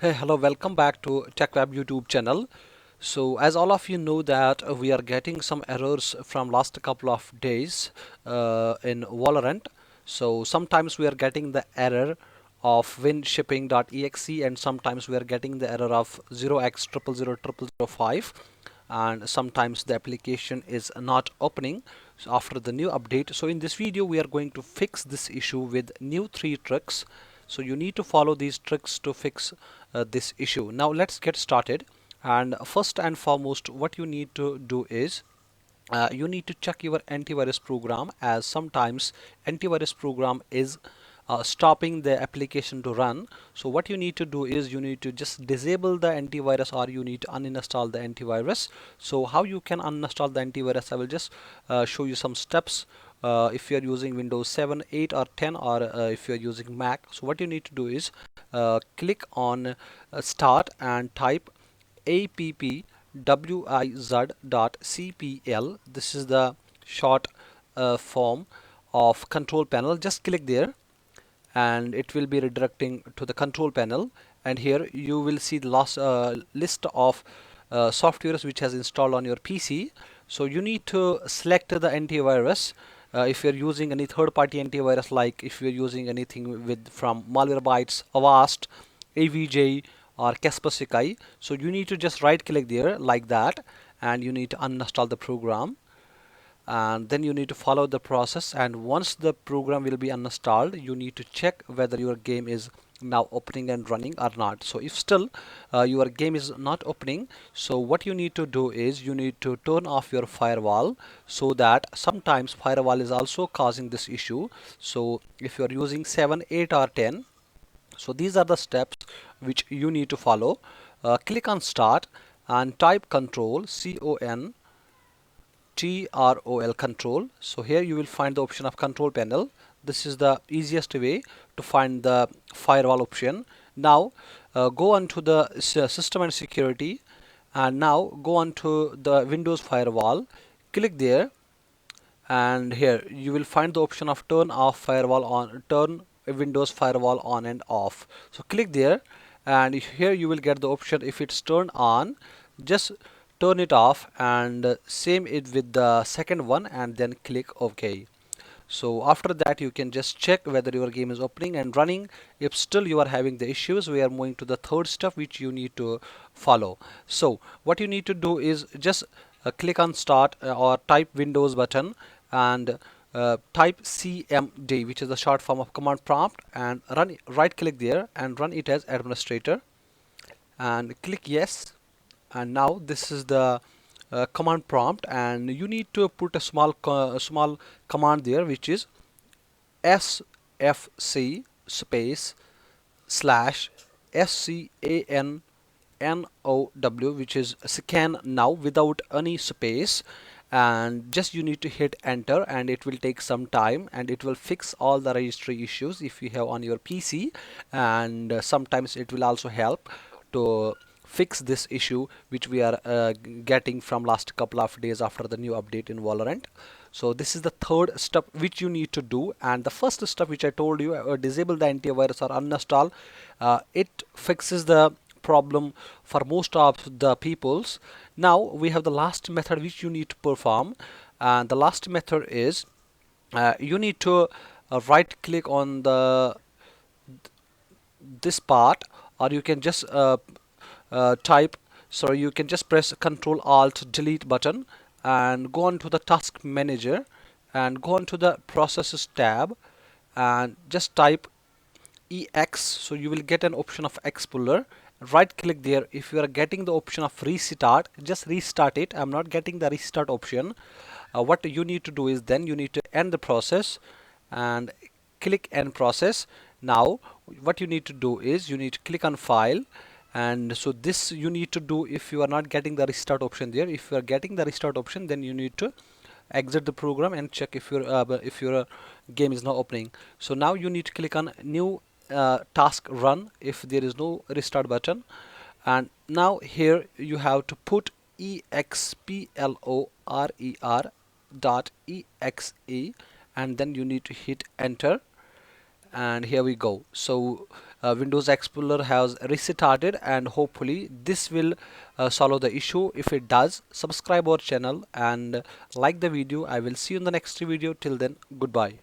Hey, hello, welcome back to TechWeb YouTube channel. So, as all of you know that we are getting some errors from last couple of days in Valorant. So, sometimes we are getting the error of winshipping.exe and sometimes we are getting the error of 0x000005 and sometimes the application is not opening after the new update. So, in this video we are going to fix this issue with new 3 tricks. So you need to follow these tricks to fix this issue. Now let's get started. And first and foremost, what you need to do is you need to check your antivirus program, as sometimes antivirus program is stopping the application to run. So what you need to do is you need to just disable the antivirus or you need to uninstall the antivirus. So how you can uninstall the antivirus, I will just show you some steps. If you are using Windows 7, 8 or 10, or if you are using Mac, so what you need to do is click on start and type appwiz.cpl. This is the short form of control panel. Just click there and it will be redirecting to the control panel, and here you will see the last list of softwares which has installed on your PC. So you need to select the antivirus. If you're using any third-party antivirus, like if you're using anything with from Malwarebytes, Avast, AVJ or Kaspersky, so you need to just right click there like that and you need to uninstall the program, and then you need to follow the process. And once the program will be uninstalled, you need to check whether your game is now opening and running or not. So if still your game is not opening, so what you need to do is you need to turn off your firewall, so that sometimes firewall is also causing this issue. So if you are using 7, 8 or 10, so these are the steps which you need to follow. Click on start and type control control control. So here you will find the option of control panel. This is the easiest way to find the firewall option. Now go on to the system and security, and now go on to the Windows firewall. Click there, and here you will find the option of turn off firewall on, turn Windows firewall on and off. So click there, and here you will get the option. If it's turned on, just turn it off, and same it with the second one, and then click OK. So after that you can just check whether your game is opening and running. If still you are having the issues, we are moving to the third step which you need to follow. So what you need to do is just click on start or type Windows button, and type CMD, which is the short form of command prompt, and right click there and run it as administrator and click yes. And now this is the command prompt, and you need to put a small command there, which is sfc space slash scannow, which is scan now without any space, and just you need to hit enter, and it will take some time and it will fix all the registry issues if you have on your PC. And sometimes it will also help to fix this issue which we are getting from last couple of days after the new update in Valorant. So this is the third step which you need to do, and the first step which I told you, disable the antivirus or uninstall, it fixes the problem for most of the peoples. Now we have the last method which you need to perform, and the last method is you need to right click on the this part, or you can just type, so you can just press Control Alt Delete button and go on to the task manager and go on to the processes tab and just type EX. So you will get an option of Xpuller. Right click there. If you are getting the option of restart, just restart it. I'm not getting the restart option. What you need to do is then you need to end the process and click end process. Now what you need to do is you need to click on file, and so this you need to do if you are not getting the restart option there. If you are getting the restart option, then you need to exit the program and check if your game is not opening. So now you need to click on new task run if there is no restart button, and now here you have to put explorer dot exe, and then you need to hit enter, and here we go. So Windows Explorer has restarted, and hopefully this will solve the issue. If it does, subscribe our channel and like the video. I will see you in the next video. Till then, goodbye.